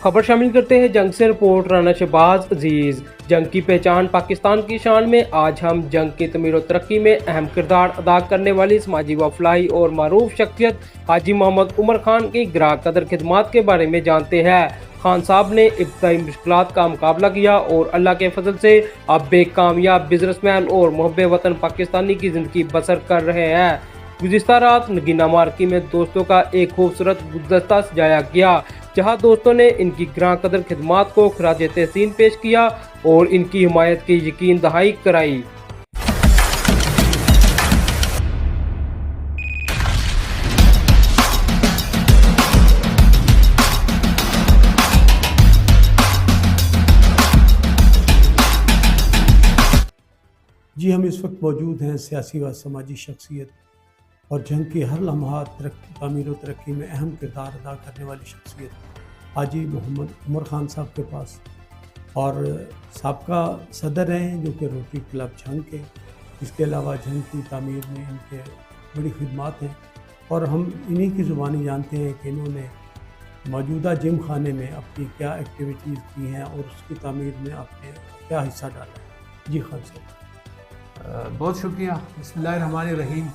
खबर शामिल करते हैं जंग से। रिपोर्ट राना शहबाज अजीज। जंग की पहचान पाकिस्तान की शान में आज हम जंग की तमीर और तरक्की में अहम किरदार अदा करने वाली समाजी व फलाही और मरूफ शख्सियत हाजी मोहम्मद उमर खान की ग्राह कदर खिदमात के बारे में जानते हैं। खान साहब ने इब्तदाई मुश्किलात का मुकाबला किया और अल्लाह के फजल से अब एक कामयाब बिजनेसमैन और मुहब्बे वतन पाकिस्तानी की ज़िंदगी बसर कर रहे हैं। गुज़िश्ता रात नगीना मार्की में दोस्तों का एक खूबसूरत गुलदस्ता सजाया गया, जहां दोस्तों ने इनकी ग्रां कदर खिदमात को खराज तहसीन पेश किया और इनकी हिमायत की यकीन दहाई कराई। जी, हम इस वक्त मौजूद हैं सियासी व समाजी शख्सियत और जंग की हर लम्हात तामीर व तरक्की में अहम किरदार अदा करने वाली शख्सियत हाजी मोहम्मद उमर खान साहब के पास, और साबका सदर हैं जो कि रोटरी क्लब जंग के। इसके अलावा जंग की तामीर में इनके बड़ी खिदमात हैं और हम इन्हीं की ज़ुबानी जानते हैं कि इन्होंने मौजूदा जिम खाने में अपनी क्या एक्टिविटीज़ की हैं और उसकी तामीर में आपने क्या हिस्सा डाला है। जी खान साहब। बहुत शुक्रिया। बिस्मिल्लाहिर्रहमानिर्रहीम।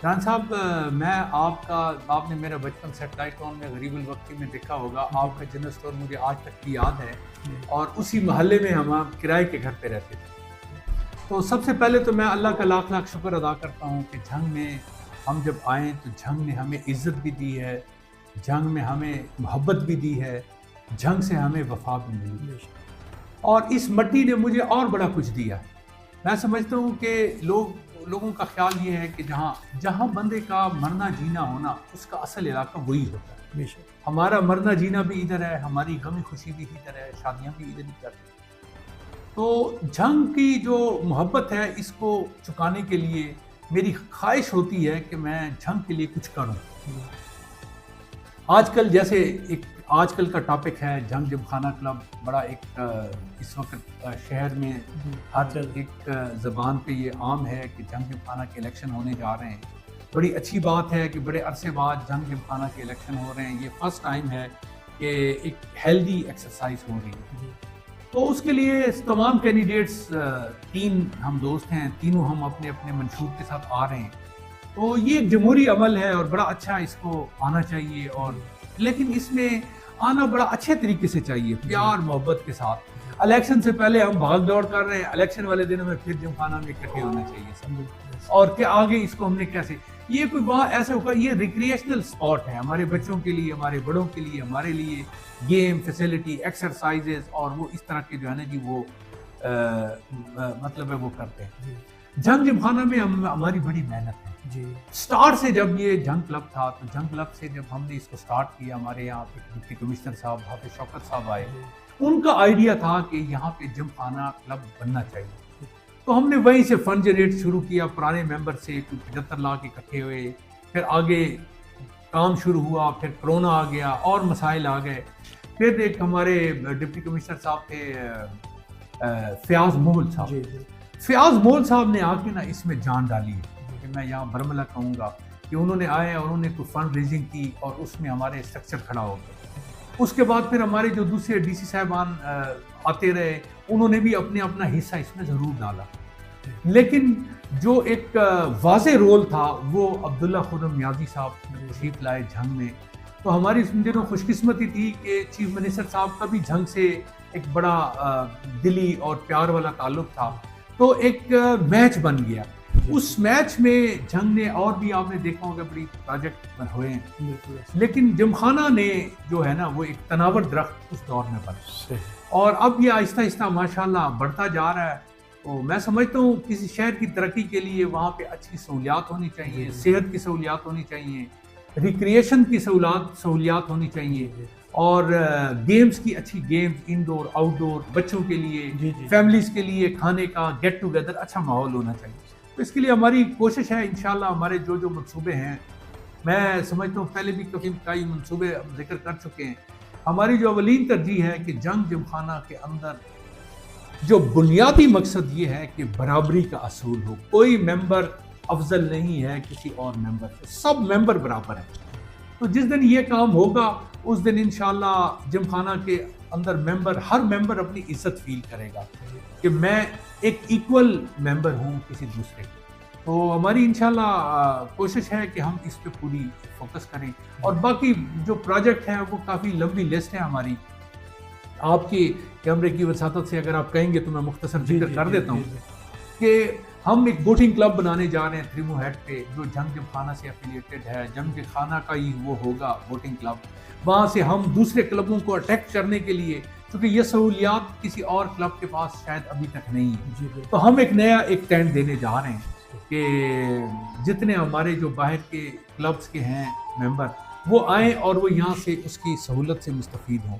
खान साहब, मैं आपने मेरा बचपन सेटेलाइट टाउन में गरीबुल वक्ती में देखा होगा। आपका जनरल स्टोर मुझे आज तक भी याद है और उसी महल्ले में हम किराए के घर पे रहते थे। तो सबसे पहले तो मैं अल्लाह का लाख लाख शुक्र अदा करता हूँ कि जंग में हम जब आए तो जंग ने हमें इज़्ज़त भी दी है, जंग में हमें मोहब्बत भी दी है, जंग से हमें वफा भी मिली और इस मट्टी ने मुझे और बड़ा कुछ दिया। मैं समझता हूँ कि लोगों का ख्याल ये है कि जहाँ बंदे का मरना जीना होना, उसका असल इलाका वही होता है। हमारा मरना जीना भी इधर है, हमारी गमी खुशी भी इधर है, शादियाँ भी इधर ही करते हैं। तो जंग की जो मोहब्बत है, इसको चुकाने के लिए मेरी ख्वाहिश होती है कि मैं जंग के लिए कुछ करूँ। आजकल का टॉपिक है जंग जिमखाना क्लब। बड़ा एक इस वक्त शहर में हर एक ज़बान पे ये आम है कि जंग जिमखाना के इलेक्शन होने जा रहे हैं। बड़ी अच्छी बात है कि बड़े अरसे बाद जंग जिमखाना के इलेक्शन हो रहे हैं। ये फर्स्ट टाइम है कि एक हेल्दी एक्सरसाइज हो रही है। तो उसके लिए तमाम कैंडिडेट्स, तीन हम दोस्त हैं, तीनों हम अपने अपने मंशूब के साथ आ रहे हैं। तो ये एक जमहूरी अमल है और बड़ा अच्छा इसको आना चाहिए, और लेकिन इसमें आना बड़ा अच्छे तरीके से चाहिए, प्यार मोहब्बत के साथ। इलेक्शन से पहले हम भाग दौड़ कर रहे हैं, इलेक्शन वाले दिनों में फिर जिमखाना में इकट्ठे होना चाहिए सब। और क्या आगे इसको हमने कैसे, ये कोई वहाँ ऐसा होगा, ये रिक्रिएशनल स्पॉट है हमारे बच्चों के लिए, हमारे बड़ों के लिए, हमारे लिए गेम फैसिलिटी, एक्सरसाइजेस और वो इस तरह के जो है ना जी वो मतलब है वो करते हैं। जंग जिमखाना में हमारी बड़ी मेहनत है जी। स्टार्ट से जब ये जंग क्लब था, तो जंग क्लब से जब हमने इसको स्टार्ट किया, हमारे यहाँ पे डिप्टी कमिश्नर साहब हाफिज शौकत साहब आए, उनका आइडिया था कि यहाँ पे जिमखाना क्लब बनना चाहिए। तो हमने वहीं से फंड जनरेट शुरू किया, पुराने मेंबर से 75 लाख इकट्ठे हुए, फिर आगे काम शुरू हुआ, फिर कोरोना आ गया और मसाइल आ गए। फिर एक हमारे डिप्टी कमिश्नर साहब थे फयाज मोल साहब, फयाज मोल साहब ने आके ना इसमें जान डाली है। मैं यहाँ बरमला कहूँगा कि उन्होंने आए और उन्होंने कोई फंड रेजिंग की और उसमें हमारे स्ट्रक्चर खड़ा हो गया। उसके बाद फिर हमारे जो दूसरे डीसी साहबान आते रहे, उन्होंने भी अपना हिस्सा इसमें ज़रूर डाला। लेकिन जो एक वाज़े रोल था वो अब्दुल्ला खुर्रम नियाज़ी साहब तशरीफ लाए जंग में। तो हमारी इस दिनों खुशकिस्मती थी कि चीफ मिनिस्टर साहब का भी जंग से एक बड़ा दिली और प्यार वाला ताल्लुक था। तो एक मैच बन गया। उस मैच में जंग ने, और भी आपने देखा होगा बड़ी प्रोजेक्ट हुए हैं, लेकिन जिमखाना ने जो है ना वो एक तनावर दरख्त उस दौर में बना और अब ये आहिस्ता आहिस्ता माशाल्लाह बढ़ता जा रहा है। तो मैं समझता हूँ किसी शहर की तरक्की के लिए वहाँ पे अच्छी सहूलियात होनी चाहिए, सेहत की सहूलियात होनी चाहिए, रिक्रिएशन की सहूलियात होनी चाहिए और गेम्स की अच्छी गेम्स, इंडोर आउटडोर, बच्चों के लिए, फैमिलीज के लिए खाने का गेट टुगेदर अच्छा माहौल होना चाहिए। तो इसके लिए हमारी कोशिश है, इंशाल्लाह हमारे जो मंसूबे हैं, मैं समझता हूँ पहले भी कई मंसूबे जिक्र कर चुके हैं। हमारी जो अवलीन तरजीह है कि जंग जिमखाना के अंदर जो बुनियादी मकसद ये है कि बराबरी का असूल हो। कोई मेंबर अफजल नहीं है किसी और मेंबर से, सब मेंबर बराबर है। तो जिस दिन ये काम होगा उस दिन इंशाल्लाह जिम खाना के अंदर हर मेंबर अपनी इज्जत फील करेगा कि मैं एक इक्वल मेंबर हूँ किसी दूसरे के। तो हमारी इंशाल्लाह कोशिश है कि हम इस पे पूरी फोकस करें। और बाकी जो प्रोजेक्ट हैं वो काफ़ी लंबी लिस्ट है हमारी। आपके कैमरे की वसातत से अगर आप कहेंगे तो मैं मुख्तसर जिक्र कर देता हूँ कि हम एक बोटिंग क्लब बनाने जा रहे हैं थ्रीमो हेड पे, जो जंग जिम खाना से एफिलिएटेड है। जंग जिम खाना का ही वो होगा बोटिंग क्लब। वहाँ से हम दूसरे क्लबों को अटैक करने के लिए, क्योंकि ये सहूलियात किसी और क्लब के पास शायद अभी तक नहीं है, तो हम एक नया टेंट देने जा रहे हैं कि जितने हमारे जो बाहर के क्लब्स के हैं मेंबर वो आएँ और वो यहाँ से उसकी सहूलत से मुस्तफ़ीद हों।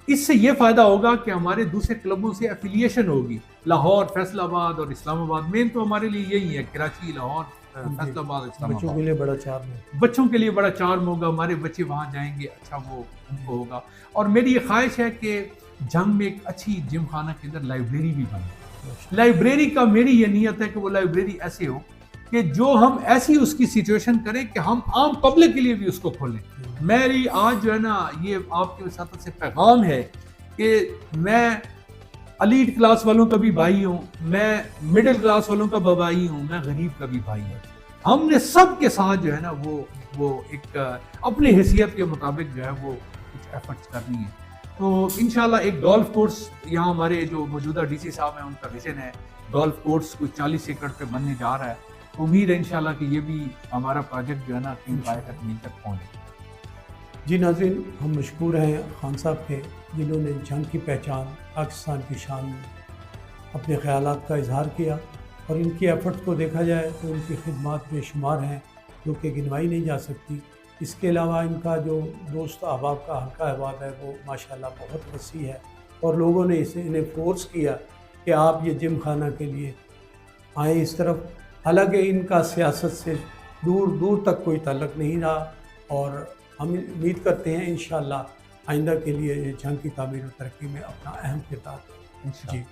इससे ये फ़ायदा होगा कि हमारे दूसरे क्लबों से एफिलिएशन होगी। लाहौर, फैसलाबाद और इस्लामाबाद मेन तो हमारे लिए यही है, कराची, लाहौर, फैसलाबाद, इस्लामाबाद। बच्चों के लिए बड़ा चार्म है, बच्चों के लिए बड़ा चार्म होगा। हमारे बच्चे वहाँ जाएंगे, अच्छा वो उनको होगा। और मेरी ये ख्वाहिश है कि जंग में एक अच्छी जिम खाना के अंदर लाइब्रेरी भी बने। लाइब्रेरी का मेरी ये नीयत है कि वो लाइब्रेरी ऐसे हो कि जो हम ऐसी उसकी सिचुएशन करें कि हम आम पब्लिक के लिए भी उसको खोलें। मेरी आज जो है ना ये आपके साथ से पैगाम है कि मैं एलीट क्लास वालों का भी भाई हूँ, मैं मिडिल क्लास वालों का भाई हूँ, मैं गरीब का भी भाई हूँ। हमने सब के साथ जो है ना वो एक अपनी हैसियत के मुताबिक जो है वो कुछ एफर्ट्स करनी है। तो इंशाल्लाह एक गोल्फ कोर्स यहाँ हमारे जो मौजूदा डीसी साहब हैं उनका विजन है, गोल्फ कोर्स कुछ 40 एकड़ पे बनने जा रहा है। उम्मीद है इंशाल्लाह कि ये भी हमारा प्रोजेक्ट जो है ना किंग पाए तक मिल तक पहुँचे। जी नाज़रीन, हम मशकूर हैं खान साहब के, जिन्होंने जंग की पहचान, पाकिस्तान की शान में अपने ख़यालात का इजहार किया। और इनकी एफ़र्ट को देखा जाए तो उनकी खिदमात बेशुमार हैं जो कि गिनवाई नहीं जा सकती। इसके अलावा इनका जो दोस्त अहबाब का हल्का अहबाब है वो माशाल्लाह बहुत वसी है, और लोगों ने इन्हें फोर्स किया कि आप ये जिम खाना के लिए आए इस तरफ। हालांकि इनका सियासत से दूर दूर तक कोई ताल्लुक़ नहीं रहा, और हम उम्मीद करते हैं इंशाअल्लाह आइंदा के लिए जंग की तामीर और तरक्की में अपना अहम किरदार। जी।